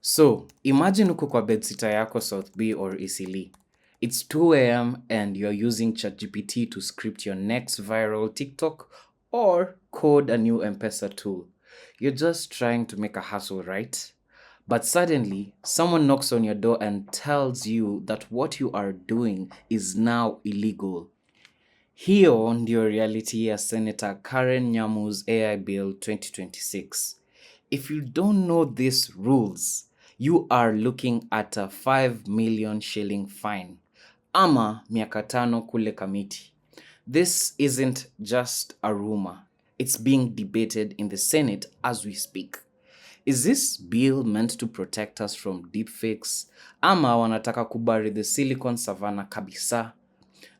So, imagine uko kwa bedsita yako South B or Isili. It's 2 a.m. and you're using ChatGPT to script your next viral TikTok or code a new M-Pesa tool. You're just trying to make a hustle, right? But suddenly, someone knocks on your door and tells you that what you are doing is now illegal. Hiyo ndio reality ya Senator Karen Nyamu's AI Bill 2026. If you don't know these rules, you are looking at a 5 million shilling fine ama miaka tano kule Kamiti. This isn't just a rumor. It's being debated in the Senate as we speak. Is this bill meant to protect us from deepfakes ama wanataka kubari the silicon savannah kabisa?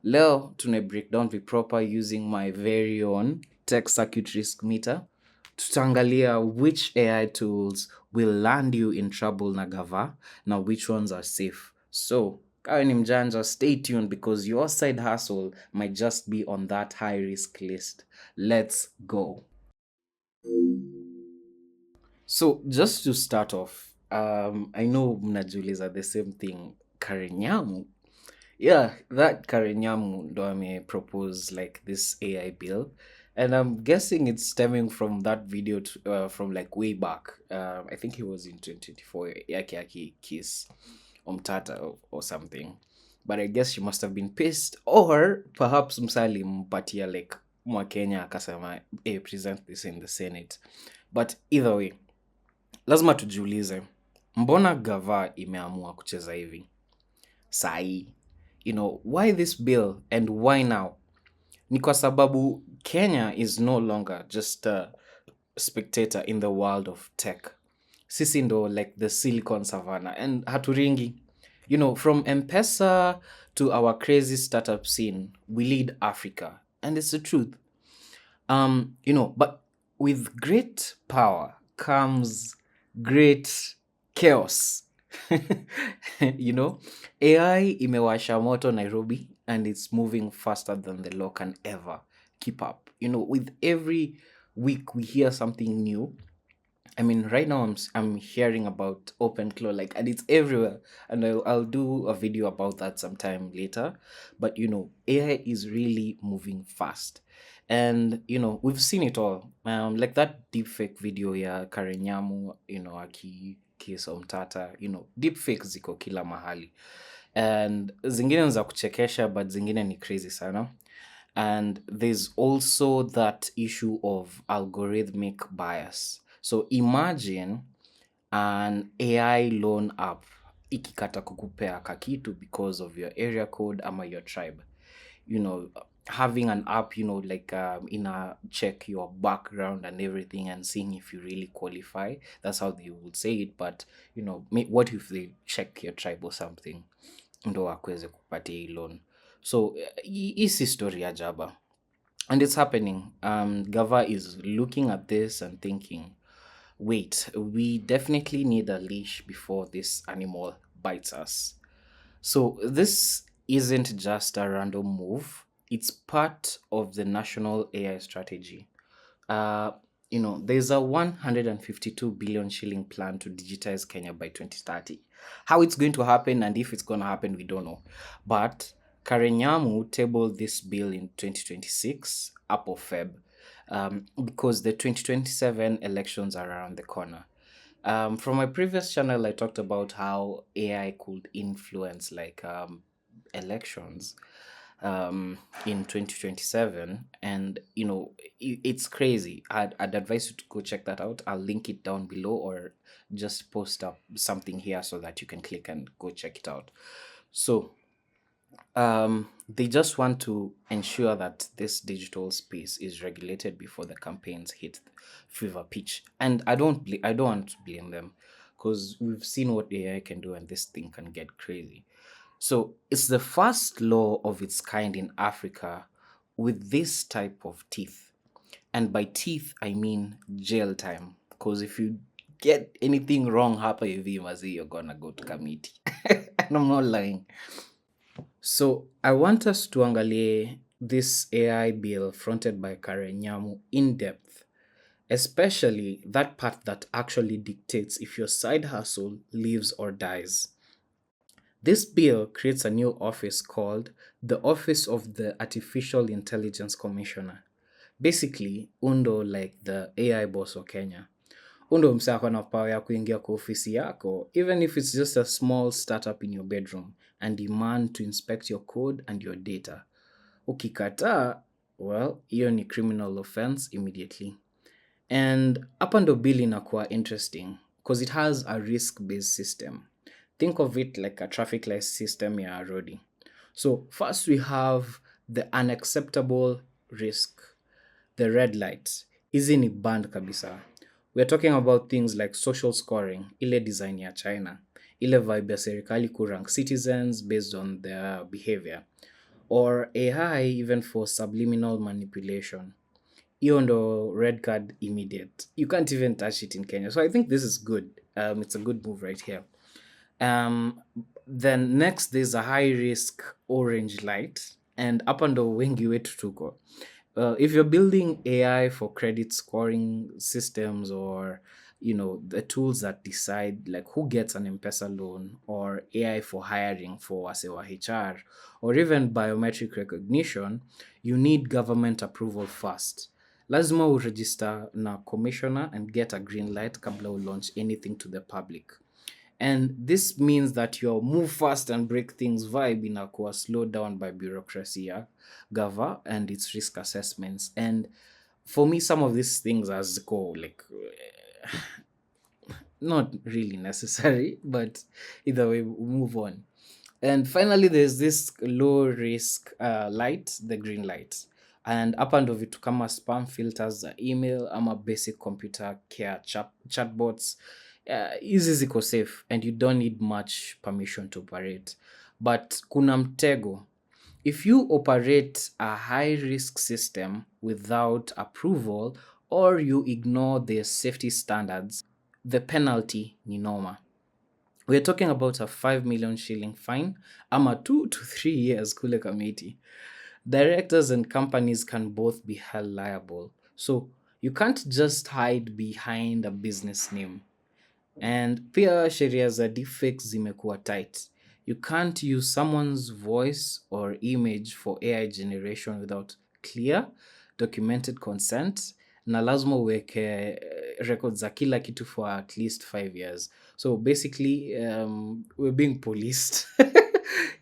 Leo tuna break down viproper using my very own tech circuit risk meter. Tutaangalia which AI tools will land you in trouble na gava na which ones are safe. So, kawe ni mjanja, stay tuned because your side hustle might just be on that high risk list. Let's go. So, just to start off, I know mnajiuliza the same thing. Karenyamu. Yeah, that Karenyamu ndo propose like this AI bill. And I'm guessing it's stemming from that video from like way back. I think it was in 2024, Yaki Yaki Kiss Omtata or something. But I guess she must have been pissed. Or perhaps Msali mpatia like Mwakenya akasema, hey, present this in the Senate. But either way, lazima tujiulize, mbona gava imeamua kucheza hivi? Sai. Why this bill and why now? Ni kwa sababu Kenya is no longer just a spectator in the world of tech. Sisi ndo like the silicon savannah and haturingi. From M-Pesa to our crazy startup scene, we lead Africa. And it's the truth. But with great power comes great chaos. AI imewasha moto Nairobi and it's moving faster than the law can ever keep up. With every week we hear something new. I mean, right now I'm hearing about open claw and it's everywhere, and I'll do a video about that sometime later. But AI is really moving fast, and we've seen it all. Like that deepfake video ya Karen Nyamu, akikisa Mtata. Deepfake ziko kila mahali, and zingine ni za kuchekesha, but zingine ni crazy sana. And there's also that issue of algorithmic bias. So imagine an AI loan app ikikata kukupea kakitu because of your area code ama your tribe. Having an app, check your background and everything and seeing if you really qualify. That's how they would say it. But, what if they check your tribe or something? Ndo wakweze kupatia hii loan. So, hii si story ya jaba. And it's happening. Gava is looking at this and thinking, wait, we definitely need a leash before this animal bites us. So this isn't just a random move, it's part of the national AI strategy. There's a 152 billion shilling plan to digitize Kenya by 2030. How it's going to happen and if it's going to happen, we don't know. But Karen Nyamu tabled this bill in 2026, up of Feb, because the 2027 elections are around the corner. From my previous channel, I talked about how AI could influence elections in 2027, and it's crazy. I'd advise you to go check that out. I'll link it down below or just post up something here so that you can click and go check it out. So they just want to ensure that this digital space is regulated before the campaigns hit fever pitch. And I don't want to blame them because we've seen what AI can do and this thing can get crazy. So it's the first law of its kind in Africa with this type of teeth. And by teeth, I mean jail time. Because if you get anything wrong hapa hivi mazi, you're gonna go to committee. And I'm not lying. So I want us to angalie this AI bill fronted by Karen Nyamu in depth. especially that part that actually dictates if your side hustle lives or dies. This bill creates a new office called the Office of the Artificial Intelligence Commissioner. Basically, undo like the AI boss wa Kenya. Undo msee ako na power ya kuingia kwa ofisi yako, even if it's just a small startup in your bedroom, and demand to inspect your code and your data. Ukikataa, well, hiyo ni criminal offense immediately. And hapa ndo bill inakuwa interesting because it has a risk-based system. Think of it like a traffic light system ya rodi. So first we have the unacceptable risk, the red light. Hizi ni banned kabisa. We're talking about things like social scoring, ile design ya China, ile vibe ya serikali kurank citizens based on their behavior, or AI even for subliminal manipulation. Hiyo ndo red card immediate. You can't even touch it in Kenya. So I think this is good. It's a good move right here. Then next there's a high risk orange light, and hapa ndo wengi wetu tuko. If you're building AI for credit scoring systems, or the tools that decide like who gets an M-Pesa loan, or AI for hiring for wase wa HR, or even biometric recognition, you need government approval first. Lazima uregister na commissioner and get a green light kabla launch anything to the public. And this means that your move fast and break things vibe inakuwa slowed down by bureaucracy ya gava and its risk assessments. And for me, some of these things as go like not really necessary, but either way, we move on. And finally, there's this low risk light, the green light. And hapa ndo vitu kama spam filters za email ama basic computer care chatbots. Hizi ziko safe and you don't need much permission to operate. But kuna mtego. If you operate a high risk system without approval, or you ignore the safety standards, the penalty ni noma. We're talking about a 5 million shilling fine, ama 2 to 3 years kule kamiti. Directors and companies can both be held liable. So you can't just hide behind a business name. And pia sheria za deepfakes zimekuwa tight. You can't use someone's voice or image for AI generation without clear, documented consent, na lazima uweke records za kila kitu for at least 5 years. So basically, we're being policed.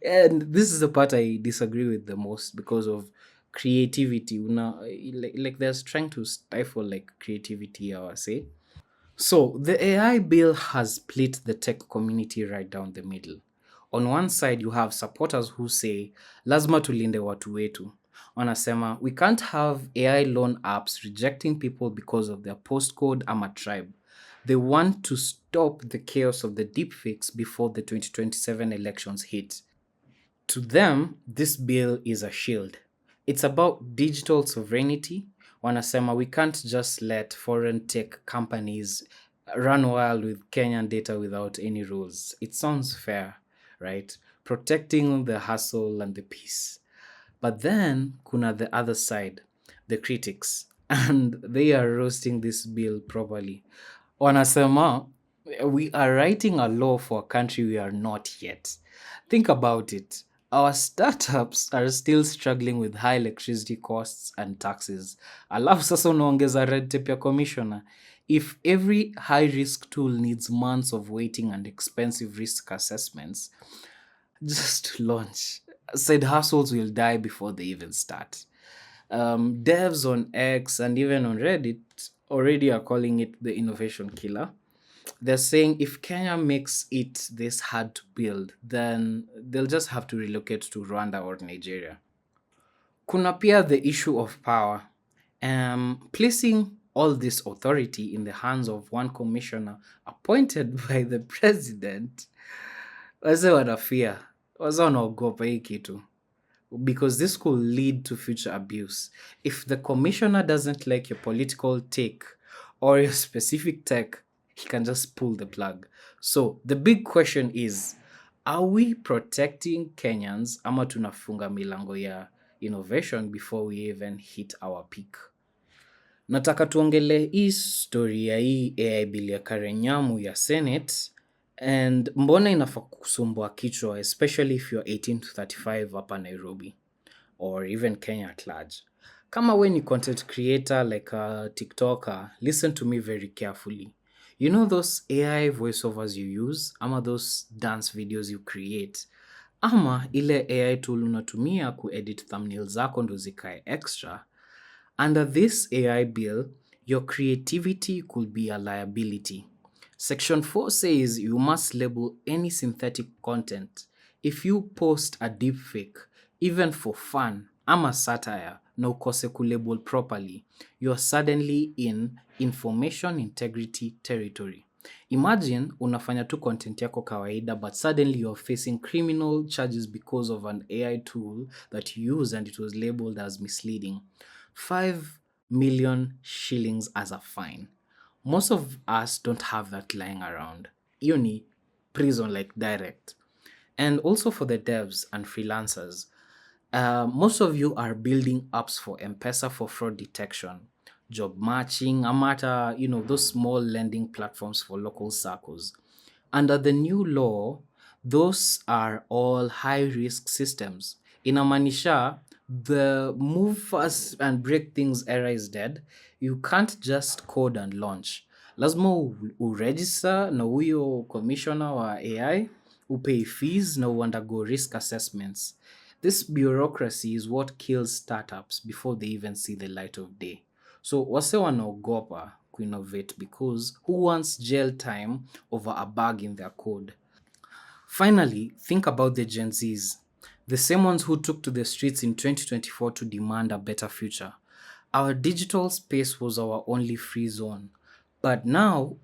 And this is the part I disagree with the most because of creativity. Like they're trying to stifle like creativity, I would say. So the AI bill has split the tech community right down the middle. On one side, you have supporters who say, lazima tulinde watu wetu. Wanasema, we can't have AI loan apps rejecting people because of their postcode ama tribe. They want to stop the chaos of the deepfakes before the 2027 elections hit. To them, this bill is a shield. It's about digital sovereignty. Wanasema we can't just let foreign tech companies run wild with Kenyan data without any rules. It sounds fair, right? Protecting the hustle and the peace. But then kuna the other side, the critics, and they are roasting this bill properly. Wanasema we are writing a law for a country we are not yet. Think about it. Our startups are still struggling with high electricity costs and taxes. Alafu sasa unaongeza red tape ya commissioner. If every high risk tool needs months of waiting and expensive risk assessments, just to launch, side hustles will die before they even start. Devs on X and even on Reddit already are calling it the innovation killer. They're saying if Kenya makes it this hard to build, then they'll just have to relocate to Rwanda or Nigeria. Kuna pia the issue of power. Placing all this authority in the hands of one commissioner appointed by the president, wase wanafia, wase wanaogopa hii kitu, because this could lead to future abuse. If the commissioner doesn't like your political take or your specific tech, he can just pull the plug. So the big question is, are we protecting Kenyans ama tunafunga milango ya innovation before we even hit our peak? Nataka tuongele hii story ya hii AI bill ya Nyamu ya Senate and mbona inafaa kusumbua kichwa especially if you're 18 to 35 hapa Nairobi or even Kenya at large. Kama we ni content creator like a TikToker, listen to me very carefully. You know those AI voiceovers you use, ama those dance videos you create, ama ile AI tool unatumia kuedit thumbnails zako ndo zikae extra. Under this AI bill, your creativity could be a liability. Section 4 says you must label any synthetic content. If you post a deepfake, even for fun, ama satire, na ukose kulabel properly, you're suddenly in information integrity territory. Imagine unafanya tu content yako kawaida but suddenly you're facing criminal charges because of an AI tool that you used and it was labeled as misleading. 5 million shillings as a fine. Most of us don't have that lying around. Hiyo ni prison like direct. And also for the devs and freelancers, most of you are building apps for M-Pesa for fraud detection, job matching, amata, those small lending platforms for local circles. Under the new law, those are all high risk systems. Inamaanisha the move fast and break things era is dead. You can't just code and launch. Lazima uregister na huyo commissioner wa AI, upay fees na undergo risk assessments. This bureaucracy is what kills startups before they even see the light of day. So wase wanaogopa kuinnovate because who wants jail time over a bug in their code? Finally, think about the Gen Zs, the same ones who took to the streets in 2024 to demand a better future. Our digital space was our only free zone. But now,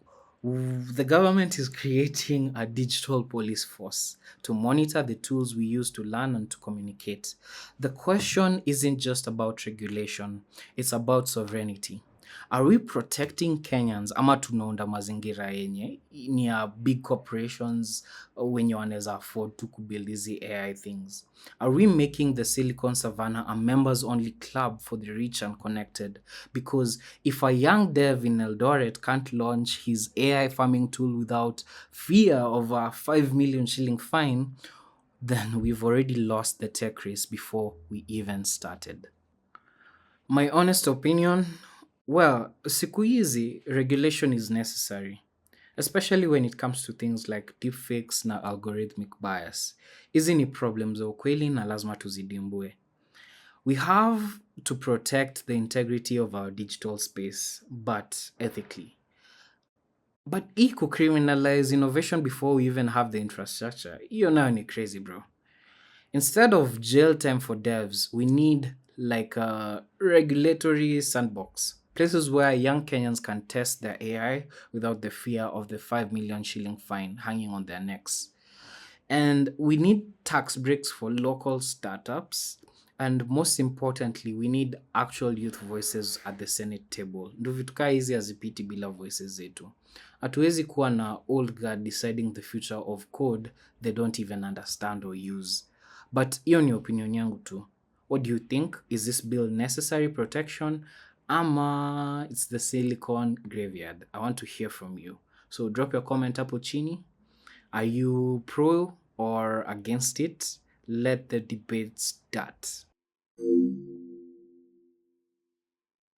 the government is creating a digital police force to monitor the tools we use to learn and to communicate. The question isn't just about regulation, it's about sovereignty. Are we protecting Kenyans ama tunaunda mazingira yenye ni ya big corporations wenye wanaweza afford to kubuild hizi AI things? Are we making the Silicon Savannah a members only club for the rich and connected? Because if a young dev in Eldoret can't launch his AI farming tool without fear of a 5 million shilling fine, then we've already lost the tech race before we even started. My honest opinion, well, siku hizi regulation is necessary, especially when it comes to things like deepfakes na algorithmic bias. Hizi ni problems za ukweli na lazima tuzidimbue. We have to protect the integrity of our digital space, but ethically. But eco criminalize innovation before we even have the infrastructure. Hiyo nayo ni crazy, bro. Instead of jail time for devs, we need like a regulatory sandbox. Places where young Kenyans can test their AI without the fear of the 5 million shilling fine hanging on their necks. And we need tax breaks for local startups. And most importantly, we need actual youth voices at the Senate table. Ndo vitu kaa hizi hazipiti bila voices zetu. Hatuwezi kuwa na old guard deciding the future of code they don't even understand or use. But hiyo ni opinion yangu tu. What do you think? Is this bill necessary protection? Ama it's the silicon graveyard? I want to hear from you. So drop your comment hapo chini. Are you pro or against it? Let the debate start.